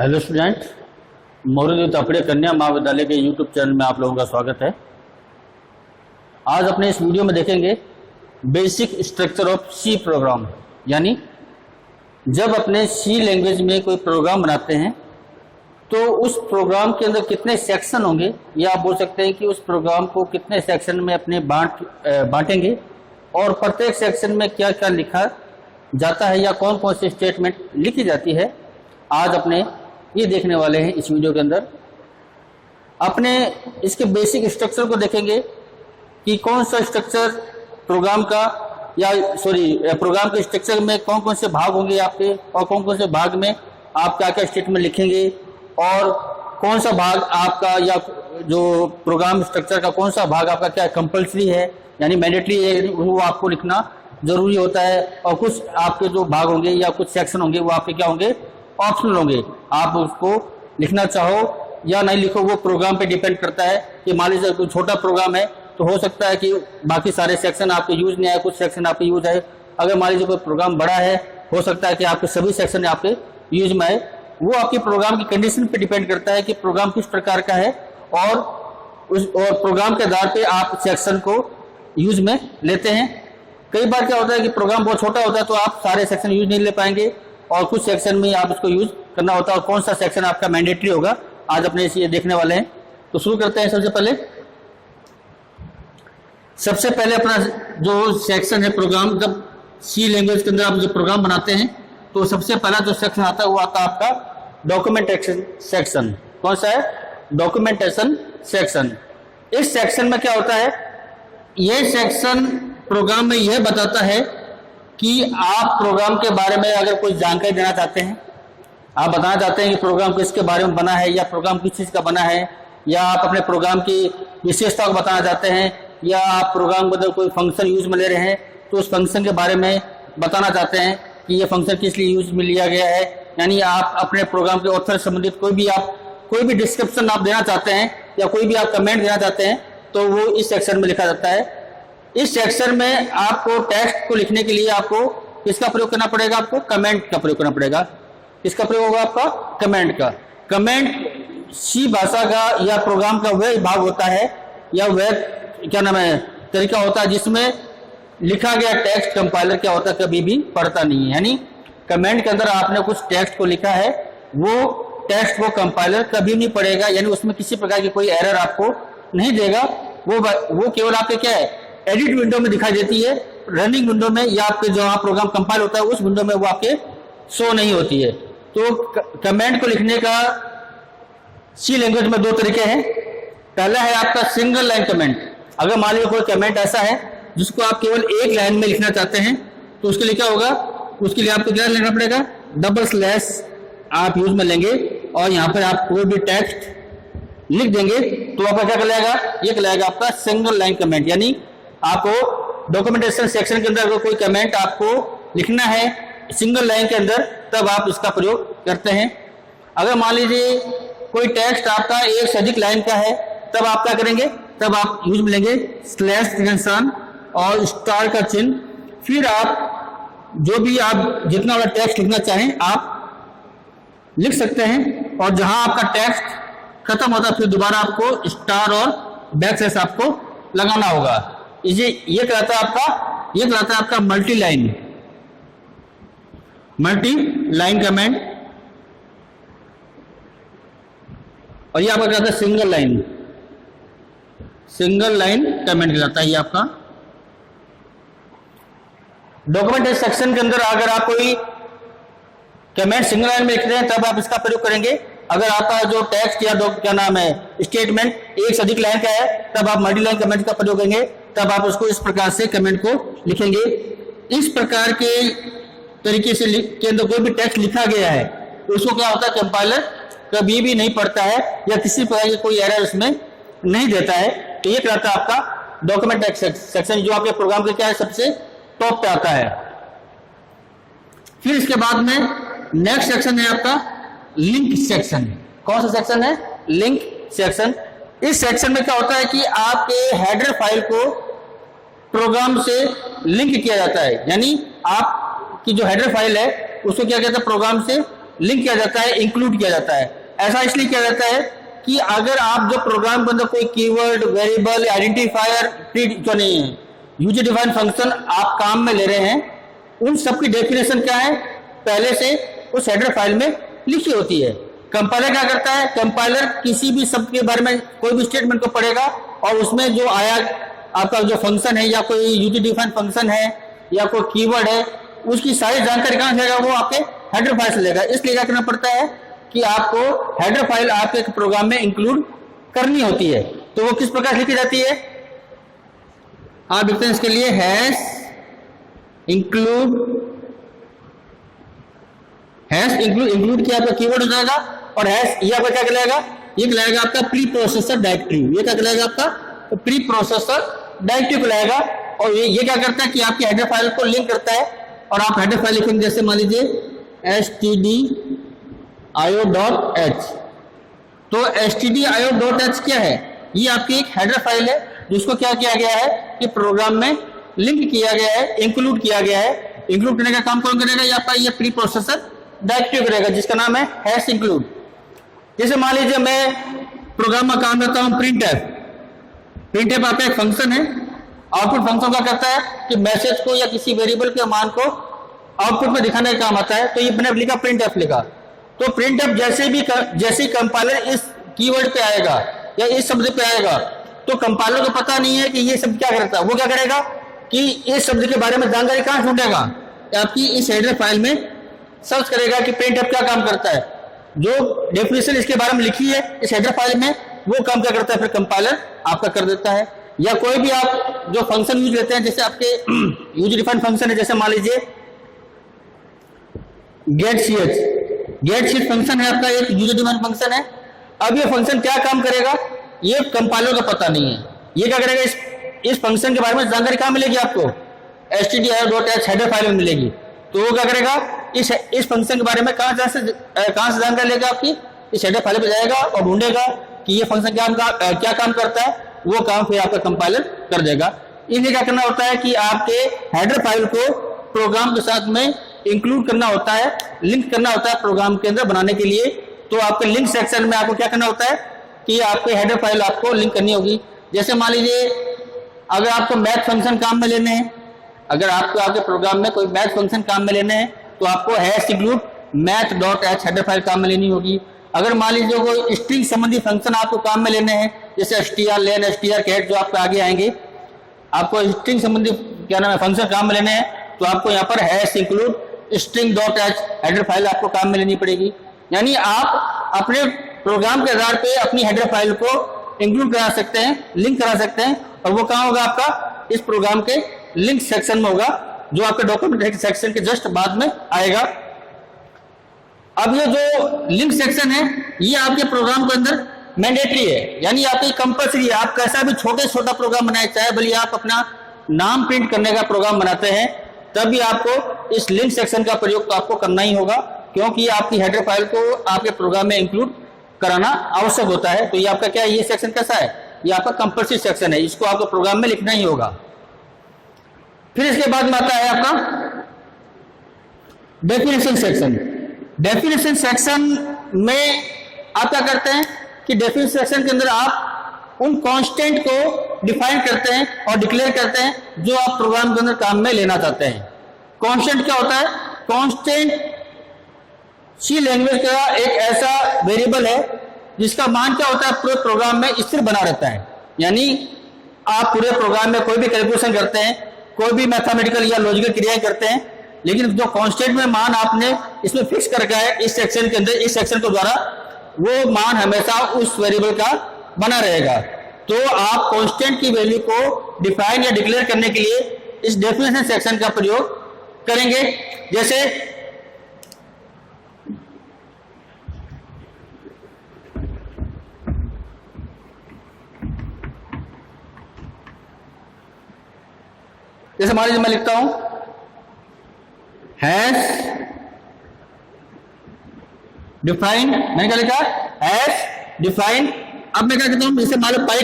Hello student, Maurya तापड़े कन्या महाविद्यालय के यूट्यूब चैनल में आप लोगों का स्वागत है। आज अपने इस वीडियो में देखेंगे basic structure of C program, यानी जब अपने सी लैंग्वेज में कोई प्रोग्राम बनाते हैं तो उस प्रोग्राम के अंदर कितने सेक्शन होंगे, या आप बोल सकते हैं कि उस प्रोग्राम को कितने सेक्शन में अपने बांटेंगे और प्रत्येक सेक्शन में क्या क्या लिखा जाता है या कौन कौन सी स्टेटमेंट लिखी जाती है। आज अपने ये देखने वाले हैं इस वीडियो के अंदर। अपने इसके बेसिक स्ट्रक्चर को देखेंगे कि कौन सा स्ट्रक्चर प्रोग्राम का प्रोग्राम के स्ट्रक्चर में कौन कौन से भाग होंगे आपके, और कौन कौन से भाग में आप क्या क्या स्टेटमेंट लिखेंगे, और कौन सा भाग आपका या जो प्रोग्राम स्ट्रक्चर का कौन सा भाग आपका क्या कंपल्सरी है, यानी मैंडेटरी है, वो आपको लिखना जरूरी होता है, और कुछ आपके जो भाग होंगे या कुछ सेक्शन होंगे वो आपके क्या होंगे, ऑप्शनल होंगे। आप उसको लिखना चाहो या नहीं लिखो वो प्रोग्राम पे डिपेंड करता है। कि मान लीजिए कोई छोटा प्रोग्राम है तो हो सकता है कि बाकी सारे सेक्शन आपके यूज नहीं आए, कुछ सेक्शन आपके यूज आए। अगर मान लीजिए कोई प्रोग्राम बड़ा है, हो सकता है कि आपके सभी सेक्शन आपके यूज में आए। वो आपके प्रोग्राम की कंडीशन पे डिपेंड करता है कि प्रोग्राम किस प्रकार का है, और प्रोग्राम के आधार पे आप सेक्शन को यूज में लेते हैं। कई बार क्या होता है कि प्रोग्राम बहुत छोटा होता है तो आप सारे सेक्शन यूज नहीं ले पाएंगे, और कुछ सेक्शन में आप इसको यूज करना होता है, और कौन सा सेक्शन आपका मैंडेटरी होगा आज अपने इसे देखने वाले हैं। तो शुरू करते हैं। सबसे पहले अपना जो सेक्शन है प्रोग्राम, जब सी लैंग्वेज के अंदर आप जो प्रोग्राम बनाते हैं तो सबसे पहला जो सेक्शन आता है वो आता है आपका डॉक्यूमेंटेशन सेक्शन। कौन सा है? Documentation section. इस सेक्शन में क्या होता है, यह सेक्शन प्रोग्राम में यह बताता है कि आप प्रोग्राम के बारे में अगर कोई जानकारी देना चाहते हैं, आप बताना चाहते हैं कि प्रोग्राम किसके बारे में बना है, या प्रोग्राम किस चीज़ का बना है, या आप अपने प्रोग्राम की विशेषता को बताना चाहते हैं, या आप प्रोग्राम बदल कोई फंक्शन यूज में ले रहे हैं तो उस फंक्शन के बारे में बताना चाहते हैं कि ये फंक्शन किस लिए यूज में लिया गया है। यानी आप अपने प्रोग्राम के ऑथर से संबंधित कोई भी डिस्क्रिप्शन आप देना चाहते हैं या कोई भी आप कमेंट देना चाहते हैं तो वो इस सेक्शन में लिखा जाता है। इस सेक्शन में आपको टेक्स्ट को लिखने के लिए आपको किसका प्रयोग करना पड़ेगा? आपको कमेंट का प्रयोग करना पड़ेगा। किसका प्रयोग होगा? आपका कमेंट का। कमेंट सी भाषा का या प्रोग्राम का वह भाग होता है, या वह तरीका होता है जिसमें लिखा गया टेक्स्ट कंपाइलर क्या होता है, कभी भी पढ़ता नहीं है। यानी कमेंट के अंदर आपने कुछ टेक्स्ट को लिखा है, वो टेक्स्ट को कंपाइलर कभी नहीं पढ़ेगा, यानी उसमें किसी प्रकार की कोई एरर आपको नहीं देगा। वो केवल आपके क्या है, एडिट विंडो में दिखाई देती है, रनिंग विंडो में या आपके जो प्रोग्राम कंपाइल होता है उस विंडो में वो आपके शो नहीं होती है। तो कमेंट को लिखने का सी लैंग्वेज में दो तरीके हैं। पहला है आपका सिंगल लाइन कमेंट। अगर मान लीजिए कोई कमेंट ऐसा है जिसको आप केवल एक लाइन में लिखना चाहते हैं तो उसके लिए क्या होगा, उसके लिए आपको क्या लेना पड़ेगा, डबल स्लैश आप यूज में लेंगे, और यहाँ पर आप कोई भी टेक्स्ट लिख देंगे तो आपका क्या कहलाएगा, ये कहलाएगा आपका सिंगल लाइन कमेंट। यानी आपको डॉक्यूमेंटेशन सेक्शन के अंदर अगर कोई कमेंट आपको लिखना है सिंगल लाइन के अंदर, तब आप इसका प्रयोग करते हैं। अगर मान लीजिए कोई टेक्स्ट आपका एक से अधिक लाइन का है, तब आप क्या करेंगे, तब आप यूज में लेंगे स्लैश के निशान और स्टार का चिन्ह। फिर आप जो भी आप जितना बड़ा टेक्स्ट लिखना चाहें आप लिख सकते हैं, और जहां आपका टेक्स्ट खत्म होता है फिर दोबारा आपको स्टार और बैक स्लैश आपको लगाना होगा। ये कहलाता है आपका मल्टी लाइन कमेंट, और ये आपका कहता है सिंगल लाइन कमेंट कहलाता है। ये आपका डॉक्यूमेंटेशन सेक्शन के अंदर अगर आप कोई कमेंट सिंगल लाइन में लिख रहे हैं तब आप इसका प्रयोग करेंगे। अगर आपका जो टेक्स्ट या स्टेटमेंट एक से अधिक लाइन का है तब आप मल्टी लाइन कमेंट का प्रयोग करेंगे, तब आप उसको इस प्रकार से कमेंट को लिखेंगे। इस प्रकार के तरीके से के अंदर कोई भी टेक्स्ट लिखा गया है उसको क्या होता है, कंपाइलर कभी भी नहीं पढ़ता है या किसी प्रकार की कोई एरर उसमें नहीं देता है। तो ये कहता है आपका डॉक्यूमेंटेशन सेक्शन, जो आपके प्रोग्राम के क्या है, सबसे टॉप पे आता है। फिर इसके बाद में नेक्स्ट सेक्शन है आपका लिंक सेक्शन। कौन सा सेक्शन है? Link section. इस सेक्शन में क्या होता है कि आपके हेडर फाइल को प्रोग्राम से लिंक किया जाता है, यानी आपकी जो हेडर फाइल है उसको क्या कहते हैं, प्रोग्राम से लिंक किया जाता है, इंक्लूड किया जाता है। ऐसा इसलिए किया जाता है कि अगर आप जो प्रोग्राम के अंदर कोई कीवर्ड, वेरिएबल, आइडेंटिफायर, जो नहीं है, यूजर डिफाइंड फंक्शन आप काम में ले रहे हैं, उन सब की डेफिनेशन क्या है पहले से उस हेडर फाइल में लिखी होती है। कंपाइलर क्या करता है, कंपाइलर किसी भी शब्द के बारे में कोई भी स्टेटमेंट को पढ़ेगा और उसमें जो आया आपका जो फंक्शन है या कोई यूजर डिफाइंड फंक्शन है या कोई कीवर्ड है, उसकी सारी जानकारी कहां से लेगा, वो आपके हेडर फाइल से लेगा। इसलिए क्या करना पड़ता है कि आपको हेडर फाइल आपके प्रोग्राम में इंक्लूड करनी होती है। तो वो किस प्रकार लिखी जाती है, आप देखते हैं इसके लिए हैश इंक्लूड किया आपका कीवर्ड हो जाएगा, और हैश ये आपका क्या कहलाएगा, ये कहलाएगा आपका प्री प्रोसेसर डायरेक्टरी। ये क्या कहलाएगा, आपका प्री प्रोसेसर डायरेक्टरी कहलाएगा। और ये क्या करता है कि आपकी हेडर फाइल को लिंक करता है, और आप हेडर फाइल लिखेंगे जैसे मान लीजिए stdio.h। तो stdio.h क्या है, ये आपकी एक हेडर फाइल है जिसको क्या किया गया है कि प्रोग्राम में लिंक किया गया है, इंक्लूड किया गया है। इंक्लूड करने का काम कौन करेगा, ये आपका ये प्री प्रोसेसर डायरेक्टरी करेगा जिसका नाम है हैश इंक्लूड। जैसे मान लीजिए मैं प्रोग्राम में काम करता हूं प्रिंटफ आपका एक फंक्शन है। आउटपुट फंक्शन क्या करता है कि मैसेज को या किसी वेरिएबल के मान को आउटपुट में दिखाने का काम आता है। तो ये मैंने लिखा प्रिंटफ लिखा, तो प्रिंटफ जैसे ही कंपाइलर इस कीवर्ड पे आएगा या इस शब्द पे आएगा, तो कंपाइलर को पता नहीं है कि ये शब्द क्या करता है। वो क्या करेगा कि इस शब्द के बारे में जानकारी कहां ढूंढेगा, आपकी इस हेडर फाइल में सर्च करेगा कि प्रिंटफ क्या काम करता है। जो डेफिनेशन इसके बारे में लिखी है इस हेडर फाइल में, वो काम क्या करता है, फिर कंपाइलर आपका कर देता है। या कोई भी आप जो फंक्शन यूज लेते हैं, जैसे आपके यूजर डिफाइंड फंक्शन है, जैसे मान लीजिए गेट फंक्शन है आपका, एक यूजर डिफाइंड फंक्शन है। अब ये फंक्शन क्या काम करेगा, ये कंपाइलर को पता नहीं है। ये क्या करेगा, इस फंक्शन के बारे में जानकारी कहां मिलेगी आपको, stdio.h हेडर फाइल में मिलेगी। तो वो क्या करेगा, इस फंक्शन के बारे में कहां से जानकारी लेगा, आपकी इस हेडर फाइल पे जाएगा और ढूंढेगा कि ये फंक्शन क्या काम करता है। वो काम फिर आपका कंपाइलर कर देगा। इसलिए क्या करना होता है कि आपके हेडर फाइल को प्रोग्राम के साथ में इंक्लूड करना होता है, लिंक करना होता है प्रोग्राम के अंदर बनाने के लिए। तो आपके लिंक सेक्शन में आपको क्या करना होता है कि आपके हेडर फाइल आपको लिंक करनी होगी। जैसे मान लीजिए अगर आपको मैथ फंक्शन काम में लेने हैं, अगर आपको आपके प्रोग्राम में कोई मैथ फंक्शन काम में लेने हैं, तो आपको hash include math.h header file काम में लेनी होगी। अगर मान लीजिए कोई स्ट्रिंग संबंधी फंक्शन आपको काम में लेने हैं, जैसे strlen, strcat जो आपके आगे आएंगे, आपको स्ट्रिंग संबंधी क्या नाम है फंक्शन काम में लेने हैं, तो आपको यहाँ पर hash include string.h header file आपको काम में लेनी पड़ेगी। यानी आप अपने प्रोग्राम के आधार पे अपनी हेडर फाइल को इंक्लूड करा सकते हैं, लिंक करा सकते हैं, और वो कहाँ होगा, आपका इस प्रोग्राम के लिंक सेक्शन में होगा, जो आपके डॉक्यूमेंट सेक्शन के जस्ट बाद में आएगा। अब ये जो लिंक सेक्शन है ये आपके प्रोग्राम के अंदर मैंडेटरी है, यानी आपकी कंपल्सरी है। आप कैसा भी छोटे छोटा प्रोग्राम बनाए, चाहे भले आप अपना नाम प्रिंट करने का प्रोग्राम बनाते हैं, तब भी आपको इस लिंक सेक्शन का प्रयोग तो आपको करना ही होगा, क्योंकि आपकी हेडर फाइल को आपके प्रोग्राम में इंक्लूड कराना आवश्यक होता है। तो ये आपका क्या है, ये सेक्शन कैसा है, ये आपका कंपल्सरी सेक्शन है, इसको आपको प्रोग्राम में लिखना ही होगा। फिर इसके बाद में आता है आपका डेफिनेशन सेक्शन। डेफिनेशन सेक्शन में आप क्या करते हैं कि डेफिनेशन सेक्शन के अंदर आप उन कांस्टेंट को डिफाइन करते हैं और डिक्लेयर करते हैं जो आप प्रोग्राम के अंदर काम में लेना चाहते हैं। कांस्टेंट क्या होता है, कांस्टेंट सी लैंग्वेज का एक ऐसा वेरिएबल है जिसका मान क्या होता है, पूरे प्रोग्राम में स्थिर बना रहता है। यानी आप पूरे प्रोग्राम में कोई भी कैलकुलेशन करते हैं, कोई भी मैथमेटिकल या लॉजिकल क्रियाएं करते हैं, लेकिन जो कांस्टेंट में मान आपने इसमें फिक्स कर रखा है इस सेक्शन के अंदर, इस सेक्शन के द्वारा वो मान हमेशा उस वेरिएबल का बना रहेगा। तो आप कांस्टेंट की वैल्यू को डिफाइन या डिक्लेयर करने के लिए इस डेफिनेशन सेक्शन का प्रयोग करेंगे। जैसे मान लीजिए मैं लिखता हूं हैश डिफाइन, मैंने क्या लिखा, हैश डिफाइन। अब मैं क्या कहता हूं, जैसे मान लो पाई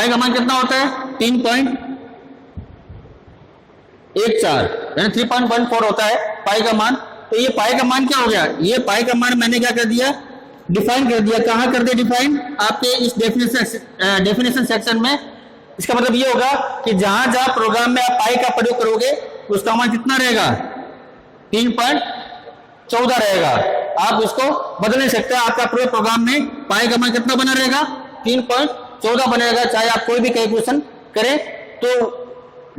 का मान कितना होता है, 3.14 यानी 3.14 होता है पाई का मान। तो ये पाई का मान क्या हो गया, ये पाई का मान मैंने क्या कर दिया, डिफाइन कर दिया। कहाँ कर दिया डिफाइन, आपके इस डेफिनेशन सेक्शन में। इसका मतलब ये होगा कि जहां जहां प्रोग्राम में आप पाई का प्रयोग करोगे उसका मान कितना रहेगा, 3.14 रहेगा। आप उसको बदल नहीं सकते, आपका पूरे प्रोग्राम में पाई का मान कितना बना रहेगा, 3.14 बनेगा, चाहे आप कोई भी कैलकुलेशन करें। तो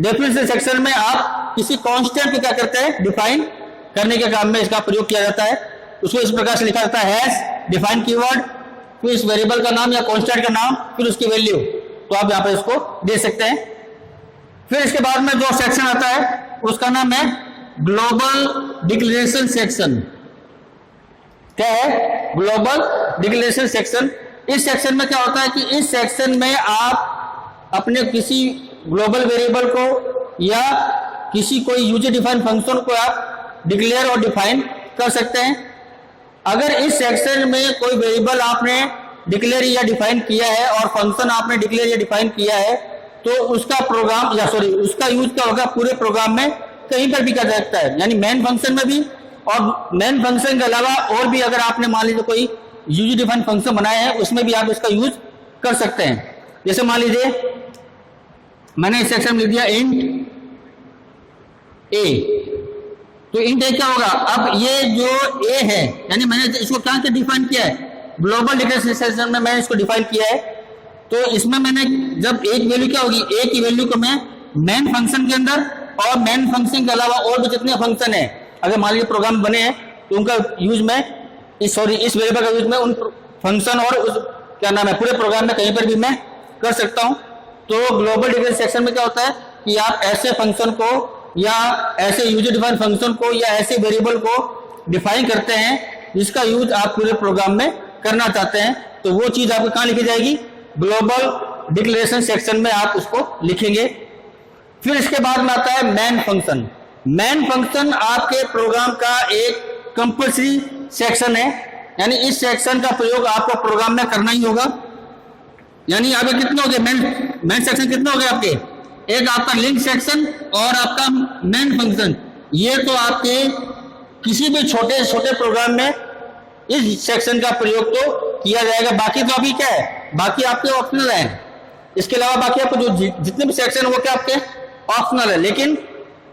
डेफिनेशन सेक्शन में आप किसी कांस्टेंट को क्या करते हैं, डिफाइन करने के काम में इसका प्रयोग किया जाता है। उसको इस प्रकार से लिखा जाता है, हैश डिफाइन कीवर्ड, फिर इस वेरिएबल का नाम या कांस्टेंट का नाम, फिर उसकी वैल्यू। तो आप यहाँ पे इसको दे सकते हैं। फिर इसके बाद में जो सेक्शन आता है उसका नाम है ग्लोबल डिक्लेरेशन सेक्शन। क्या है, ग्लोबल डिक्लेरेशन सेक्शन। इस सेक्शन में क्या होता है कि इस सेक्शन में आप अपने किसी ग्लोबल वेरिएबल को या किसी कोई यूजर डिफाइन फंक्शन को आप डिक्लेयर और डिफाइन कर सकते हैं। अगर इस सेक्शन में कोई वेरिएबल आपने डिक्लेयर या डिफाइन किया है और फंक्शन आपने डिक्लेयर या डिफाइन किया है, तो उसका प्रोग्राम या सॉरी उसका यूज क्या होगा, पूरे प्रोग्राम में कहीं पर भी कर सकता है, यानी मेन फंक्शन में भी, और मेन फंक्शन के अलावा और भी अगर आपने मान लीजिए कोई यूजर डिफाइन फंक्शन बनाया है उसमें भी आप इसका यूज कर सकते हैं। जैसे मान लीजिए मैंने इस सेक्शन में लिख दिया इंट ए, तो इंट ए क्या होगा, अब ये जो ए है यानी मैंने इसको क्या क्या डिफाइन किया है, ग्लोबल डिक्लेरेशन सेक्शन में मैंने इसको डिफाइन किया है। तो इसमें मैंने जब एक वैल्यू क्या होगी, ए की वैल्यू को मैं मेन फंक्शन के अंदर और मेन फंक्शन के अलावा और भी जितने फंक्शन है अगर मान लीजिए प्रोग्राम बने हैं तो उनका यूज मैं इस वेरिएबल का यूज मैं उन फंक्शन और उस क्या नाम है पूरे प्रोग्राम में कहीं पर भी मैं कर सकता हूं। तो ग्लोबल डिक्लेरेशन सेक्शन में क्या होता है कि आप ऐसे फंक्शन को या ऐसे यूजर डिफाइन फंक्शन को या ऐसे वेरिएबल को डिफाइन करते हैं जिसका यूज आप पूरे प्रोग्राम में करना चाहते हैं, तो वो चीज आपको कहां लिखी जाएगी, ग्लोबल डिक्लेरेशन सेक्शन में आप उसको लिखेंगे। फिर इसके बाद में आता है मेन फंक्शन। मेन फंक्शन आपके प्रोग्राम का एक कंपल्सरी सेक्शन है, यानी इस सेक्शन का प्रयोग आपको प्रोग्राम में करना ही होगा। यानी आपके कितने हो गए मेन सेक्शन, कितने हो गए आपके, एक आपका लिंक सेक्शन और आपका मेन फंक्शन। ये तो आपके किसी भी छोटे छोटे प्रोग्राम में इस सेक्शन का प्रयोग तो किया जाएगा। बाकी तो अभी क्या है, बाकी आपके ऑप्शनल है। इसके अलावा बाकी आपको जो जितने भी सेक्शन वो क्या आपके ऑप्शनल है, लेकिन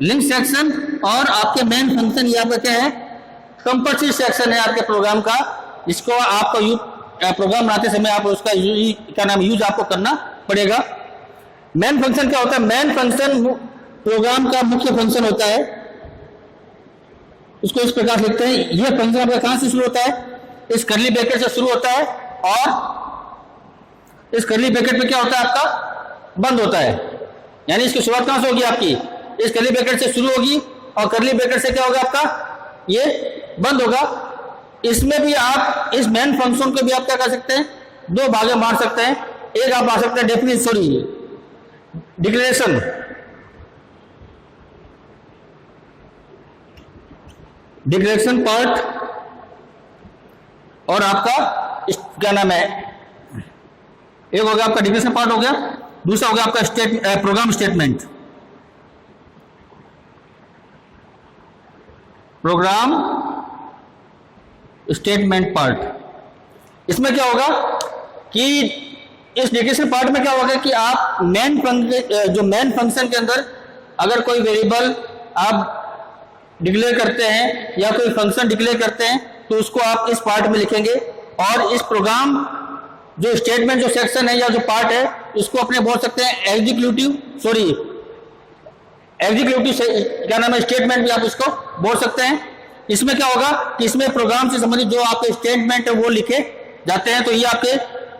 लिंक सेक्शन और आपके मेन फंक्शन ये आपका क्या है, कंपल्सरी सेक्शन है आपके प्रोग्राम का, जिसको आपको प्रोग्राम बनाते समय आप उसका क्या नाम यूज आपको करना पड़ेगा। मेन फंक्शन क्या होता है, मेन फंक्शन प्रोग्राम का मुख्य फंक्शन होता है। उसको इस प्रकार लिखते हैं, यह फंक्शन आपका कहां से शुरू होता है, इस कर्ली ब्रैकेट से शुरू होता है और इस कर्ली ब्रैकेट में क्या होता है आपका बंद होता है। यानी इसकी शुरुआत कहां से होगी आपकी, इस कर्ली ब्रैकेट से शुरू होगी और कर्ली ब्रैकेट से क्या होगा आपका, ये बंद होगा। इसमें भी आप इस मेन फंक्शन को भी आप क्या कर सकते हैं, दो भागे मार सकते हैं। एक आप मार सकते हैं डिक्लेरेशन पार्ट, और आपका क्या नाम है, एक हो गया आपका डिक्लेरेशन पार्ट हो गया, दूसरा हो गया आपका program statement. Program statement part, इसमें क्या होगा कि इस डिक्लेरेशन पार्ट में क्या होगा कि आप मेन फंक्शन के अंदर अगर कोई वेरिएबल आप डिक्लेयर करते हैं या कोई फंक्शन डिक्लेयर करते हैं तो उसको आप इस पार्ट में लिखेंगे, और इस प्रोग्राम जो स्टेटमेंट जो सेक्शन है या जो पार्ट है उसको अपने बोल सकते हैं एग्जीक्यूटिव क्या नाम है स्टेटमेंट भी आप उसको बोल सकते हैं। इसमें क्या होगा कि इसमें प्रोग्राम से संबंधित जो आपके स्टेटमेंट है वो लिखे जाते हैं। तो ये आपके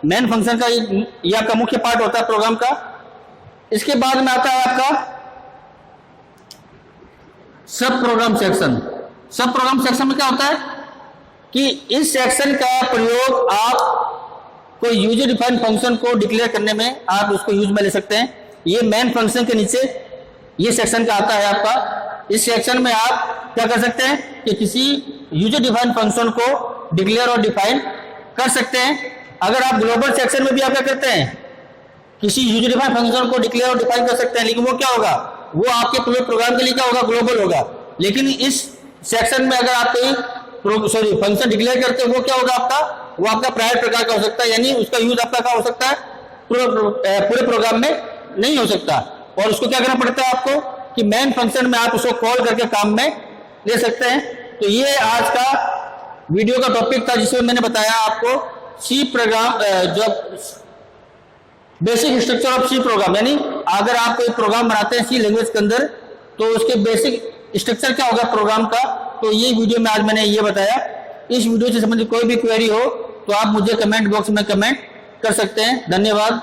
मेन फंक्शन का ये आपका मुख्य पार्ट होता है प्रोग्राम का। इसके बाद में आता है आपका सब प्रोग्राम सेक्शन। सब प्रोग्राम सेक्शन में क्या होता है कि इस सेक्शन का प्रयोग आप कोई यूजर डिफाइंड फंक्शन को डिक्लेयर करने में आप उसको यूज में ले सकते हैं। ये मेन फंक्शन के नीचे ये सेक्शन का आता है आपका। इस सेक्शन में आप क्या कर सकते हैं कि किसी यूजर डिफाइंड फंक्शन को डिक्लेयर और डिफाइन कर सकते हैं। अगर आप ग्लोबल सेक्शन में भी आप क्या करते हैं, किसी यूजर डिफाइंड फंक्शन को डिक्लेयर और डिफाइन कर सकते हैं, लेकिन वो क्या होगा, वो आपके पूरे प्रोग्राम के लिए क्या होगा, ग्लोबल होगा। लेकिन इस सेक्शन में अगर आप कोई फंक्शन डिक्लेयर करते हो वो क्या होगा आपका, वो आपका प्राइवेट प्रकार का हो सकता है, यानी उसका यूज आपका क्या हो सकता है, पूरे प्रोग्राम में नहीं हो सकता। और उसको क्या करना पड़ता है आपको कि मेन फंक्शन में आप उसको कॉल करके काम में ले सकते हैं। तो ये आज का वीडियो का टॉपिक था जिसमें मैंने बताया आपको सी प्रोग्राम, जो basic structure of C program, यानी अगर आप कोई प्रोग्राम बनाते हैं सी लैंग्वेज के अंदर तो उसके बेसिक स्ट्रक्चर क्या होगा प्रोग्राम का। तो ये वीडियो में आज मैंने ये बताया। इस वीडियो से संबंधित कोई भी क्वेरी हो तो आप मुझे कमेंट बॉक्स में कमेंट कर सकते हैं। धन्यवाद।